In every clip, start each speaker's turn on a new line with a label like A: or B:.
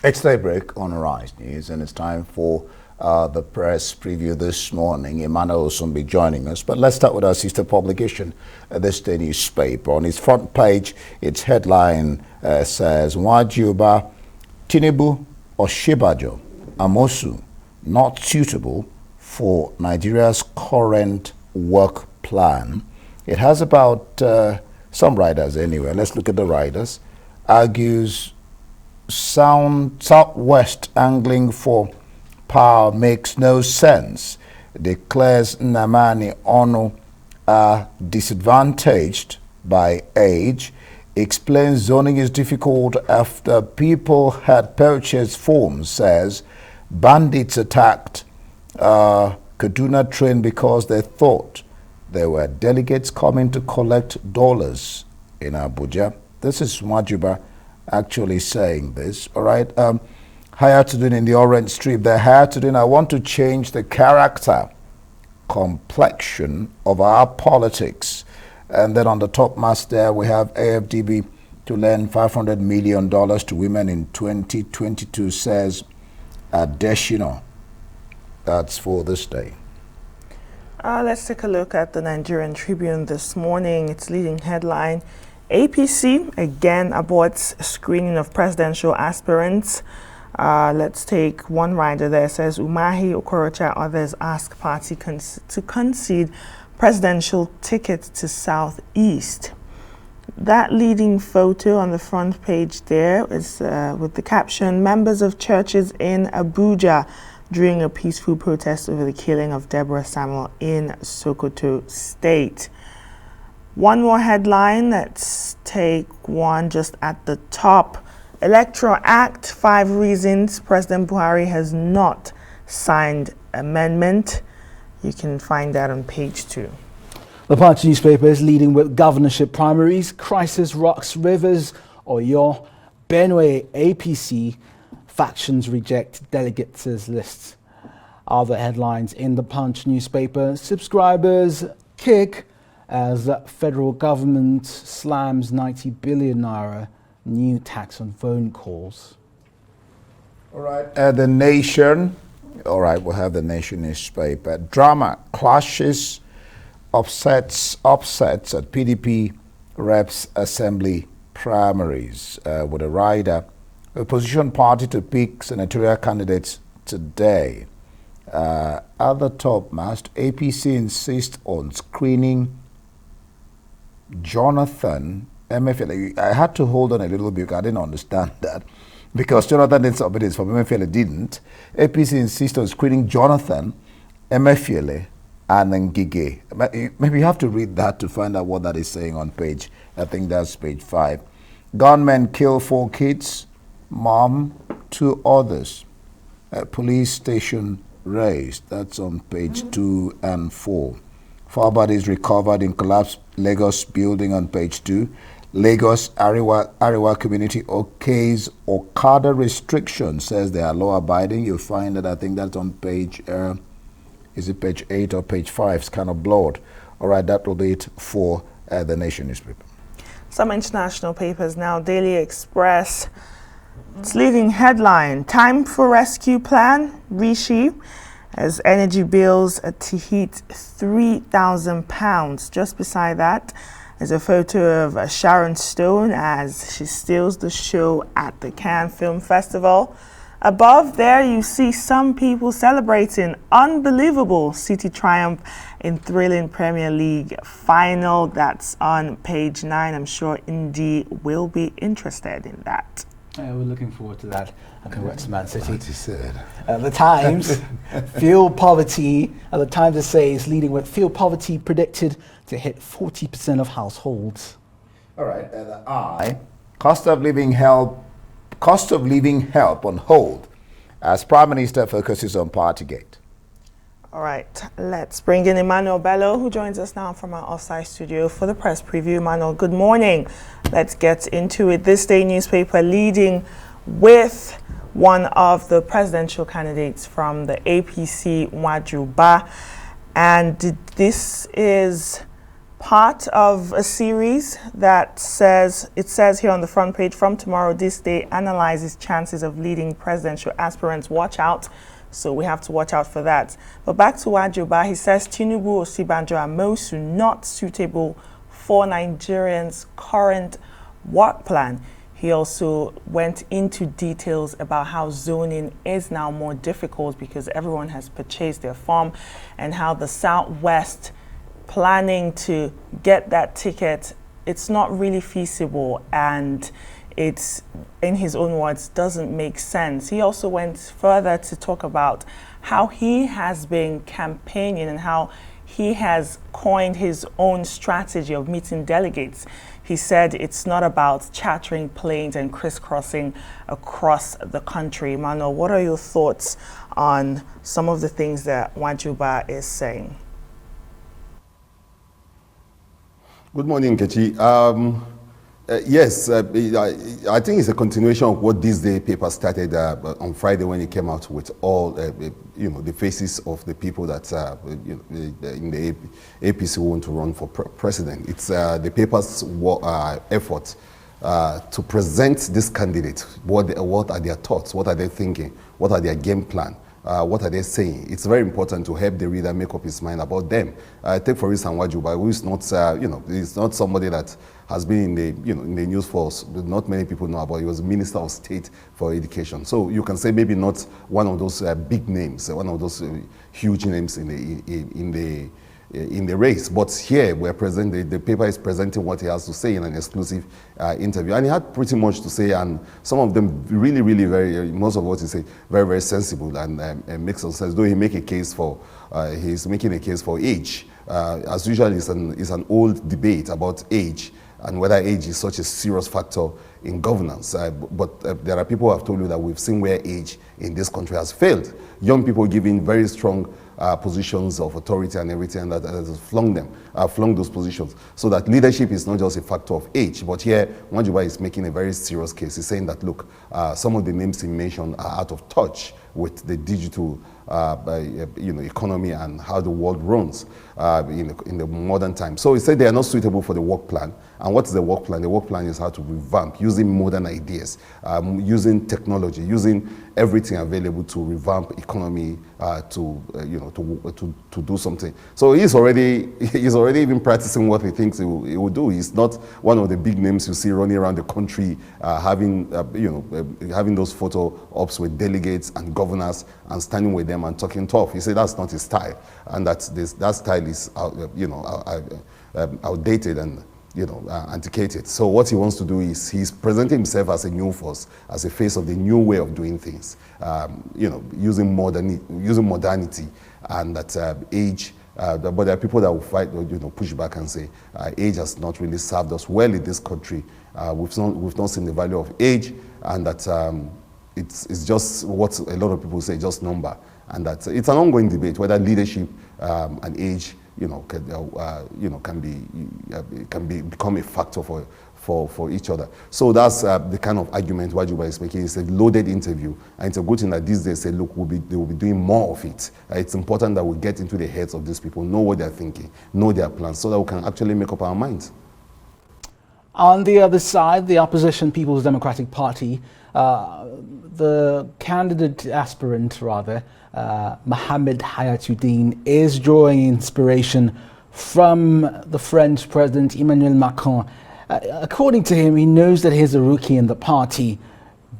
A: It's daybreak on Arise News, and it's time for the press preview this morning. Emmanuel will soon be joining us, but let's start with our sister publication, this day newspaper. On its front page, its headline says, Nwajiuba, Tinubu, Osinbajo, Amosun, not suitable for Nigeria's current work plan. It has about some riders anyway. Let's look at the riders. Argues Southwest angling for power makes no sense. Declares Nnamani Onu are disadvantaged by age. Explains zoning is difficult after people had purchased forms. Says bandits attacked Kaduna train because they thought there were delegates coming to collect dollars in Abuja. This is Nwajiuba actually saying this. All right. Hayatuddin in the orange strip there. Hayatuddin, I want to change the character, complexion of our politics. And then on the top mast there, we have AFDB to lend $500 million to women in 2022, says Adeshino. That's for this day.
B: Let's take a look at the Nigerian Tribune this morning. Its leading headline, APC again aborts screening of presidential aspirants. Let's take one rider there. It says Umahi, Okorocha, others ask party to concede presidential ticket to Southeast. That leading photo on the front page there is with the caption, members of churches in Abuja during a peaceful protest over the killing of Deborah Samuel in Sokoto State. One more headline, let's take one just at the top. Electoral Act, 5 reasons President Buhari has not signed amendment. You can find that on page 2.
C: The Punch newspaper is leading with governorship primaries, crisis rocks rivers, Oyo, Benue, APC, factions reject delegates lists. Other headlines in the Punch newspaper, subscribers kick as federal government slams 90 billion naira new tax on phone calls.
A: All right, The Nation. All right, we'll have The Nation newspaper. Drama clashes, upsets at PDP reps assembly primaries with a rider. Opposition party to pick senatorial candidates today. At the top mast, APC insists on screening Jonathan Emefiele. I had to hold on a little bit because I didn't understand that. Because Jonathan didn't submit his form, Emefiele didn't. APC insists on screening Jonathan Emefiele and Ngige. Maybe you have to read that to find out what that is saying on page. I think that's page 5. Gunmen kill 4 kids, mom, 2 others. Police station raised. That's on page 2 and 4. 4 bodies recovered in collapsed Lagos building on page 2. Lagos Ariwa community okays Okada restriction, says they are law abiding. You'll find that, I think that's on page, is it page 8 or page 5? It's kind of blurred. All right, that will be it for The Nation newspaper.
B: Some international papers now. Daily Express. Its leading headline, time for rescue plan, Rishi, as energy bills to hit £3,000. Just beside that is a photo of Sharon Stone as she steals the show at the Cannes Film Festival. Above there, you see some people celebrating unbelievable City triumph in thrilling Premier League final. That's on page 9. I'm sure Indy will be interested in that.
C: Yeah, we're looking forward to that. And congrats to Man City.
A: What he said.
C: The Times, fuel poverty. The Times it says leading with fuel poverty predicted to hit 40% of households.
A: All right, the I, cost of living help on hold as Prime Minister focuses on Partygate.
B: All right, let's bring in Emmanuel Bello, who joins us now from our offsite studio for the press preview. Emmanuel, good morning. Let's get into it. This day newspaper leading with one of the presidential candidates from the APC, Nwajiuba. And this is part of a series that says here on the front page, from tomorrow, this day analyzes chances of leading presidential aspirants. Watch out. So we have to watch out for that. But back to Nwajiuba, he says Tinubu, Osinbajo, and Amosun not suitable for Nigerians' current work plan. He also went into details about how zoning is now more difficult because everyone has purchased their farm, and how the Southwest planning to get that ticket, it's not really feasible, and it's, in his own words, doesn't make sense. He also went further to talk about how he has been campaigning and how he has coined his own strategy of meeting delegates. He said it's not about chartering planes and crisscrossing across the country. Mano, what are your thoughts on some of the things that Nwajiuba is saying?
D: Good morning, Kechi. Yes, I think it's a continuation of what this day paper started on Friday when it came out with all, the faces of the people that in the APC who want to run for president. It's the paper's effort to present this candidate. What are their thoughts? What are they thinking? What are their game plan? What are they saying? It's very important to help the reader make up his mind about them. Take for instance Nwajiuba, who is not, he's not somebody that has been in the news for not many people know about. He was Minister of State for Education. So you can say maybe not one of those big names, one of those huge names in the race. But here we're present. The paper is presenting what he has to say in an exclusive interview, and he had pretty much to say, and some of them really, really very, most of what he said, very, very sensible and makes some sense. Though he make a case for, he's making a case for age. As usual, it's an old debate about age and whether age is such a serious factor in governance. But there are people who have told you that we've seen where age in this country has failed. Young people giving very strong positions of authority and everything that has flung those positions. So that leadership is not just a factor of age, but here Nwajiuba is making a very serious case. He's saying that, look, some of the names he mentioned are out of touch with the digital economy and how the world runs in the modern time. So he said they are not suitable for the work plan. And what is the work plan? The work plan is how to revamp using modern ideas, using technology, using everything available to revamp economy, to do something. So he's already even practicing what he thinks he will do. He's not one of the big names you see running around the country, having those photo ops with delegates and governors and standing with them and talking tough. He said that's not his style, and that style is outdated and antiquated. So what he wants to do is he's presenting himself as a new force, as a face of the new way of doing things, using modernity, and that age. But there are people that will fight, push back and say age has not really served us well in this country. We've not seen the value of age, and that it's just what a lot of people say, just number, and that it's an ongoing debate whether leadership and age can become a factor for each other. So that's the kind of argument Nwajiuba is making. It's a loaded interview, and it's a good thing that these days say, look, they will be doing more of it. It's important that we get into the heads of these people, know what they're thinking, know their plans, so that we can actually make up our minds.
C: On the other side, the opposition People's Democratic Party, the aspirant, Mohamed Hayatuddin, is drawing inspiration from the French President Emmanuel Macron. According to him, he knows that he's a rookie in the party,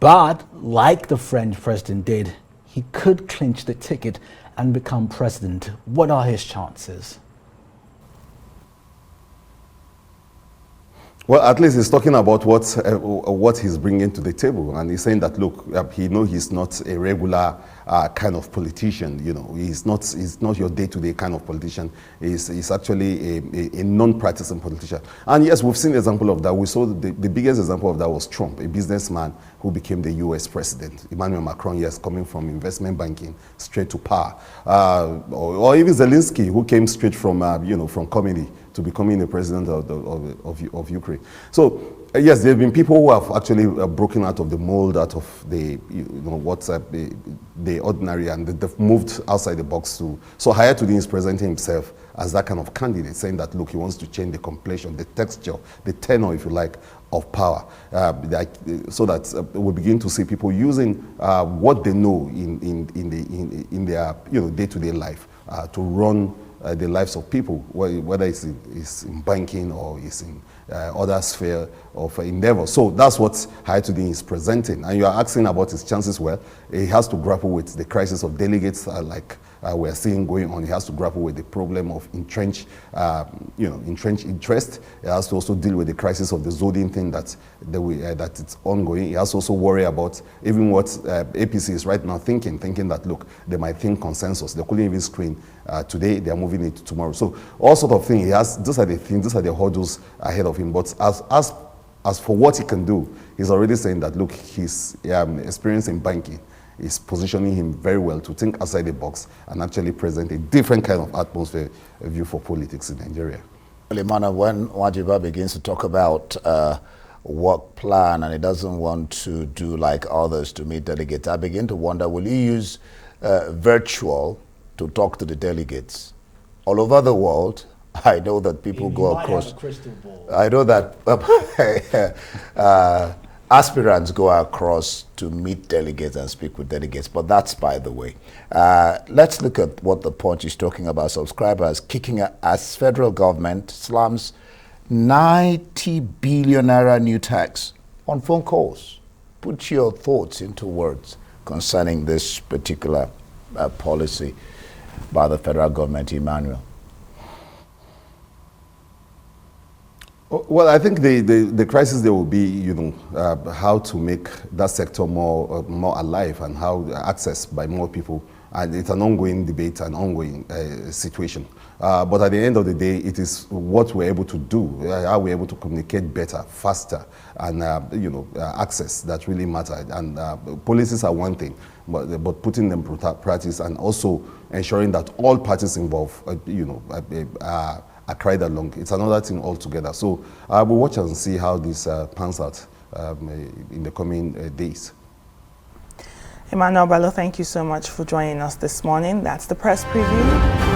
C: but like the French president did, he could clinch the ticket and become president. What are his chances?
D: Well, at least he's talking about what he's bringing to the table, and he's saying that, look, he knows he's not a regular kind of politician. He's not your day-to-day kind of politician. He's actually a non-practicing politician. And yes, we've seen an example of that. We saw the biggest example of that was Trump, a businessman who became the U.S. president. Emmanuel Macron, yes, coming from investment banking straight to power, or even Zelensky, who came straight from from comedy to becoming the president of Ukraine. So yes, there have been people who have actually broken out of the mold, out of the the ordinary, and they've moved outside the box too. So Hayatuddin is presenting himself as that kind of candidate, saying that, look, he wants to change the complexion, the texture, the tenor, if you like, of power, so that we begin to see people using what they know in their day-to-day life to run the lives of people, whether it's in banking or it's in other sphere of endeavor. So that's what Hayatuddin is presenting. And you are asking about his chances. Well, he has to grapple with the crisis of delegates like we're seeing going on. He has to grapple with the problem of entrenched interest. He has to also deal with the crisis of the zoning thing that it's ongoing. He has to also worry about even what APC is right now thinking that, look, they might think consensus. They couldn't even screen today. They are moving it to tomorrow. So all sort of things. He has. These are the things. These are the hurdles ahead of him. But as for what he can do, he's already saying that, look, his experience in banking is positioning him very well to think outside the box and actually present a different kind of atmosphere, a view for politics in Nigeria.
A: Limana, when Nwajiuba begins to talk about work plan and he doesn't want to do like others to meet delegates, I begin to wonder, will he use virtual to talk to the delegates? All over the world, I know that people go across. Have a crystal ball. I know that aspirants go across to meet delegates and speak with delegates, but that's by the way. Let's look at what the Punch is talking about. Subscribers kicking as federal government slams 90 billion naira new tax on phone calls. Put your thoughts into words concerning this particular policy by the federal government, Emmanuel.
D: Well, I think the crisis there will be, how to make that sector more alive and how access by more people. And it's an ongoing debate, an ongoing situation. But at the end of the day, it is what we're able to do, how we're able to communicate better, faster, and access that really matters. And policies are one thing, but putting them to practice and also ensuring that all parties involved, are cried along. It's another thing altogether. So we'll watch and see how this pans out in the coming days.
B: Emmanuel Bello, thank you so much for joining us this morning. That's the press preview.